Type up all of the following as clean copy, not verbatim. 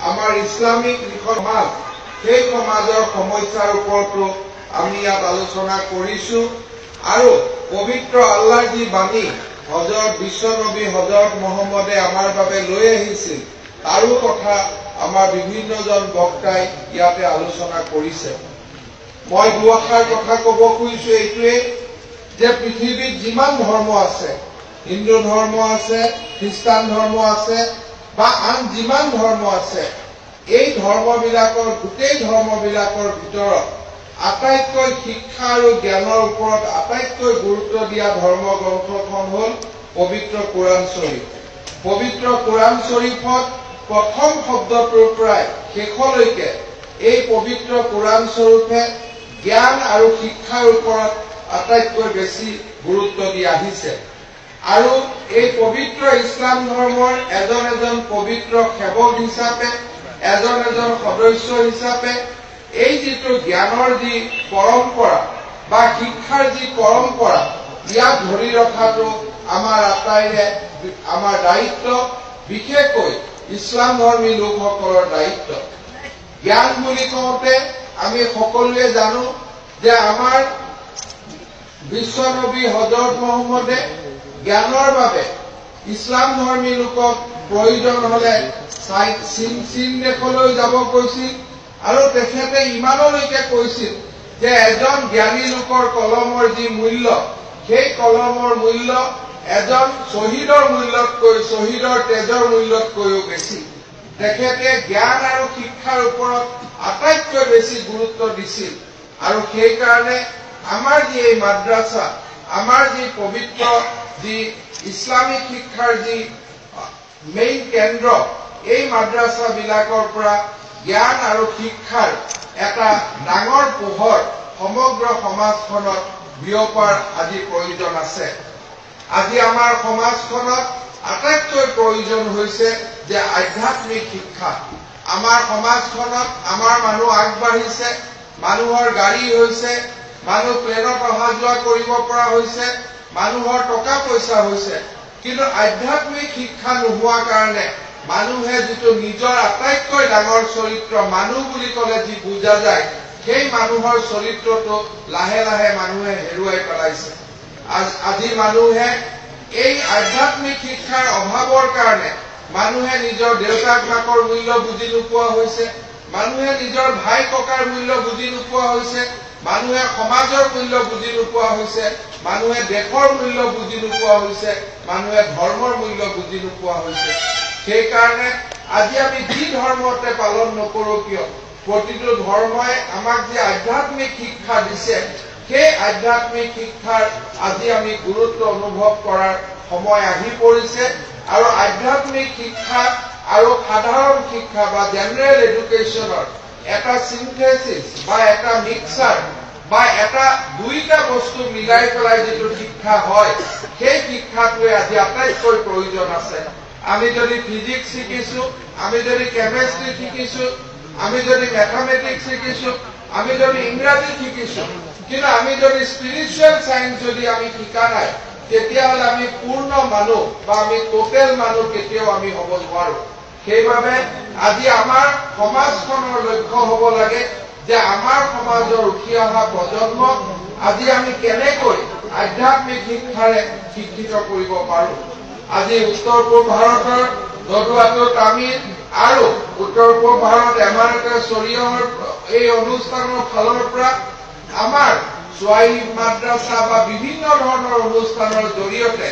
আমাৰ ইছলামিক সমাজ সেই সমাজৰ সমস্যাৰ ওপৰতো আমি ইয়াত আলোচনা কৰিছো আৰু পবিত্ৰ আল্লাহৰ যি বাণী হযৰত বিশ্বনবী হযৰত মুহাম্মদে আমাৰ বাবে লৈ আহিছিল তাৰো কথা আমাৰ বিভিন্নজন বক্তাই ইয়াতে আলোচনা কৰিছে। মই দুআষাৰ কথা ক'ব খুজিছো এইটোৱে যে পৃথিৱীত যিমান ধৰ্ম আছে, হিন্দু ধৰ্ম আছে, খ্ৰীষ্টান ধৰ্ম আছে বা আন যিমান ধৰ্ম আছে, এই ধৰ্মবিলাকৰ গোটেই ধৰ্মবিলাকৰ ভিতৰত আটাইতকৈ শিক্ষা আৰু জ্ঞানৰ ওপৰত আটাইতকৈ গুৰুত্ব দিয়া ধৰ্মগ্ৰন্থখন হ'ল পবিত্ৰ কোৰাণ শ্বৰীফ। পবিত্ৰ কোৰাণ শ্বৰীফত প্ৰথম শব্দটোৰ পৰাই শেষলৈকে এই পবিত্ৰ কোৰাণ শ্বৰীফে জ্ঞান আৰু শিক্ষাৰ ওপৰত আটাইতকৈ বেছি গুৰুত্ব দি আহিছে আৰু এই পবিত্ৰ ইছলাম ধৰ্মৰ এজন পবিত্ৰ সেৱক হিচাপে এজন সদস্য হিচাপে এই যিটো জ্ঞানৰ যি পৰম্পৰা বা শিক্ষাৰ যি পৰম্পৰা ইয়াক ধৰি ৰখাটো আমাৰ আটাইৰে আমাৰ দায়িত্ব, বিশেষকৈ ইছলাম ধৰ্মী লোকসকলৰ দায়িত্ব। জ্ঞান বুলি কওঁতে আমি সকলোৱে জানো যে আমাৰ বিশ্বনবী হযৰত মুহাম্মদে জ্ঞানৰ বাবে ইছলাম ধৰ্মী লোকক প্ৰয়োজন হলে চীন দেশলৈ যাব কৈছিল আৰু তেখেতে ইমানলৈকে কৈছিল যে এজন জ্ঞানী লোকৰ কলমৰ যি মূল্য সেই কলমৰ মূল্য এজন শ্বহীদৰ মূল্যতকৈ শ্বহীদৰ তেজৰ মূল্যতকৈও বেছি। তেখেতে জ্ঞান আৰু শিক্ষাৰ ওপৰত আটাইতকৈ বেছি গুৰুত্ব দিছিল আৰু সেইকাৰণে আমাৰ যি এই মাদ্ৰাছা, আমাৰ যি পবিত্ৰ যি ইছলামিক শিক্ষাৰ যি মেইন কেন্দ্ৰ, এই মাদ্ৰাছাবিলাকৰ পৰা জ্ঞান আৰু শিক্ষাৰ এটা ডাঙৰ পোহৰ সমগ্ৰ সমাজখনত বিয়পাৰ আজি প্ৰয়োজন আছে। আজি আমাৰ সমাজখনত আটাইতকৈ প্ৰয়োজন হৈছে যে আধ্যাত্মিক শিক্ষা। আমাৰ সমাজখনত আমাৰ মানুহ আগবাঢ়িছে, মানুহৰ গাড়ী হৈছে, মানুহ প্লেনত অহা যোৱা কৰিব পৰা হৈছে, মানুহৰ টকা পইচা হৈছে, কিন্তু আধ্যাত্মিক শিক্ষা নোহোৱা কাৰণে মানুহে যিটো নিজৰ আটাইতকৈ ডাঙৰ চৰিত্ৰ মানুহ বুলি ক'লে যি বুজা যায় সেই মানুহৰ চৰিত্ৰটো লাহে লাহে মানুহে হেৰুৱাই পেলাইছে। আজি মানুহে এই আধ্যাত্মিক শিক্ষাৰ অভাৱৰ কাৰণে মানুহে নিজৰ দেউতাক মাকৰ মূল্য বুজি নোপোৱা হৈছে, মানুহে নিজৰ ভাই ককাৰ মূল্য বুজি নোপোৱা হৈছে, মানুহে সমাজৰ মূল্য বুজি নোপোৱা হৈছে, মানুহে দেশৰ মূল্য বুজি নোপোৱা হৈছে, মানুহে ধৰ্মৰ মূল্য বুজি নোপোৱা হৈছে। সেইকাৰণে আজি আমি যি ধৰ্মতে পালন নকৰোঁ কিয় প্ৰতিটো ধৰ্মই আমাক যি আধ্যাত্মিক শিক্ষা দিছে সেই আধ্যাত্মিক শিক্ষাৰ আজি আমি গুৰুত্ব অনুভৱ কৰাৰ সময় আহি পৰিছে আৰু আধ্যাত্মিক শিক্ষা আৰু সাধাৰণ শিক্ষা বা জেনেৰেল এডুকেশ্যনৰ এটা সিনথেসিস বা এটা মিক্সাৰ বা এটা দুইটা বস্তু মিলাই পেলাই যিটো শিক্ষা হয় সেই শিক্ষাটোৱে আজি আটাইতকৈ প্ৰয়োজন আছে। আমি যদি ফিজিক্স শিকিছো, আমি যদি কেমিষ্ট্ৰি শিকিছো, আমি যদি মেথামেটিক্স শিকিছো, আমি যদি ইংৰাজী শিকিছো, কিন্তু আমি যদি স্পিৰিচুৱেল সায়েন্স যদি আমি শিকা নাই তেতিয়াহ'লে আমি পূৰ্ণ মানুহ বা আমি টোটেল মানুহ কেতিয়াও আমি হ'ব নোৱাৰো। সেইবাবে আজি আমাৰ সমাজখনৰ লক্ষ্য হ'ব লাগে যে আমাৰ সমাজৰ উঠি অহা প্ৰজন্মক আজি আমি কেনেকৈ আধ্যাত্মিক শিক্ষাৰে শিক্ষিত কৰিব পাৰো। আজি উত্তৰ পূব ভাৰতৰ নদুৱাটো তামিল আৰু উত্তৰ পূব ভাৰত এমাৰকে চৰিয়ৰ এই অনুষ্ঠানৰ ফালৰ পৰা আমাৰ সোৱাহিলি মাদ্ৰাছা বা বিভিন্ন ধৰণৰ অনুষ্ঠানৰ জৰিয়তে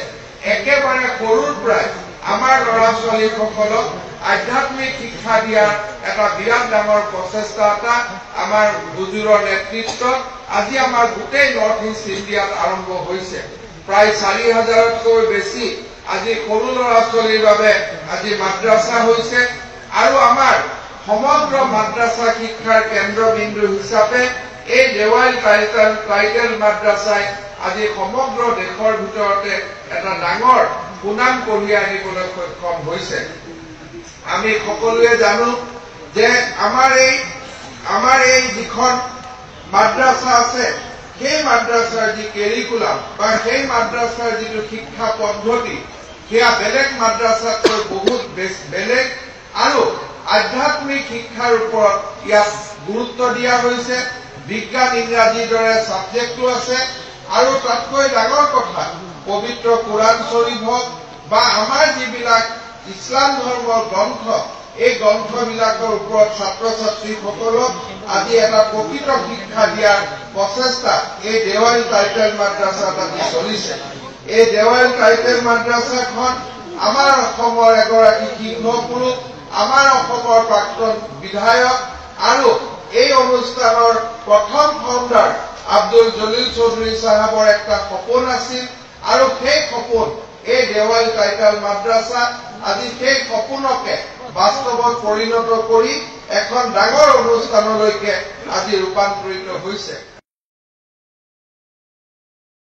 একেবাৰে সৰুৰ পৰাই আমাৰ ল'ৰা ছোৱালীসকলক আধ্যাত্মিক শিক্ষা দিয়াৰ এটা বিৰাট ডাঙৰ প্ৰচেষ্টা এটা আমাৰ হুজুৰৰ নেতৃত্বত আজি আমাৰ গোটেই নৰ্থ ইষ্ট ইণ্ডিয়াত আৰম্ভ হৈছে। প্ৰায় ৪,০০০তকৈ বেছি আজি সৰু ল'ৰা ছোৱালীৰ বাবে আজি মাদ্ৰাছা হৈছে আৰু আমাৰ সমগ্ৰ মাদ্ৰাছা শিক্ষাৰ কেন্দ্ৰবিন্দু হিচাপে এই দেৱাইল টাইটেল মাদ্ৰাছাই আজি সমগ্ৰ দেশৰ ভিতৰতে এটা ডাঙৰ সুনাম কঢ়িয়াই আনিবলৈ সক্ষম হৈছে। আমি সকলোৱে জানো যে আমাৰ এই যিখন মাদ্ৰাছা আছে সেই মাদ্ৰাছাৰ যি কেৰিকুলাম বা সেই মাদ্ৰাছাৰ যিটো শিক্ষা পদ্ধতি সেয়া বেলেগ মাদ্ৰাছাতকৈ বহুত বেলেগ আৰু আধ্যাত্মিক শিক্ষাৰ ওপৰত ইয়াত গুৰুত্ব দিয়া হৈছে বিজ্ঞান ইংৰাজীৰ দৰে সাবজেক্টটো আছে আৰু তাতকৈ ডাঙৰ কথা পবিত্ৰ কোৰাণ শৰীফ হওক বা আমাৰ যিবিলাক ইছলাম ধৰ্মৰ গ্ৰন্থ এই গ্ৰন্থবিলাকৰ ওপৰত ছাত্ৰ ছাত্ৰীসকলক আজি এটা প্ৰকৃত শিক্ষা দিয়াৰ প্ৰচেষ্টা এই দেৱাইল টাইটেল মাদ্ৰাছাত আজি চলিছে এই দেৱাইল টাইটেল মাদ্ৰাছাখন আমাৰ অসমৰ এগৰাকী শিক্ষকগুৰু আমাৰ অসমৰ প্ৰাক্তন বিধায়ক আৰু এই অনুষ্ঠানৰ প্ৰথম ফাউণ্ডাৰ আব্দুল জলিল চৌধুৰী সাহেবৰ একটা সপোন আছিল আৰু সেই সপোন এই দেৱাইল টাইটেল মাদ্ৰাছা আজি সেই সপোনকে বাস্তৱত পৰিণত কৰি এখন ডাঙৰ অনুষ্ঠানলৈকে আজি ৰূপান্তৰিত হৈছে।